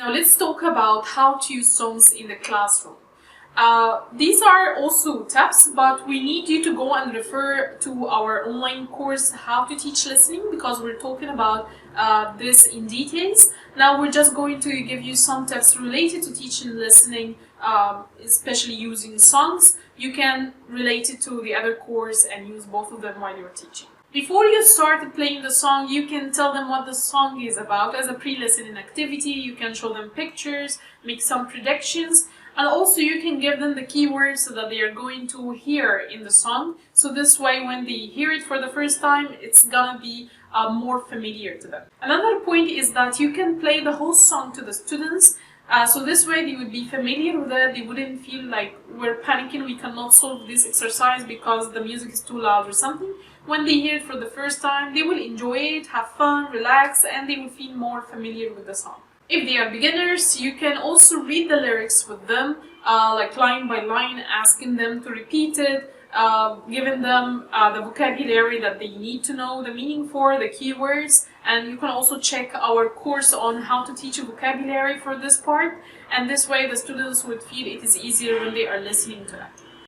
Now let's talk about how to use songs in the classroom. These are also tips, but we need you to go and refer to our online course, How to Teach Listening, because we're talking about this in details. Now we're just going to give you some tips related to teaching listening, especially using songs. You can relate it to the other course and use both of them while you're teaching. Before you start playing the song, you can tell them what the song is about as a pre-listening activity. You can show them pictures, make some predictions, and also you can give them the keywords so that they are going to hear in the song. So this way, when they hear it for the first time, it's gonna be more familiar to them. Another point is that you can play the whole song to the students. So this way they would be familiar with it, they wouldn't feel like we're panicking, we cannot solve this exercise because the music is too loud or something. When they hear it for the first time, they will enjoy it, have fun, relax, and they will feel more familiar with the song. If they are beginners, you can also read the lyrics with them, like line by line, asking them to repeat it, giving them the vocabulary that they need to know the meaning for, the keywords, and you can also check our course on how to teach a vocabulary for this part, and this way the students would feel it is easier when they are listening to it.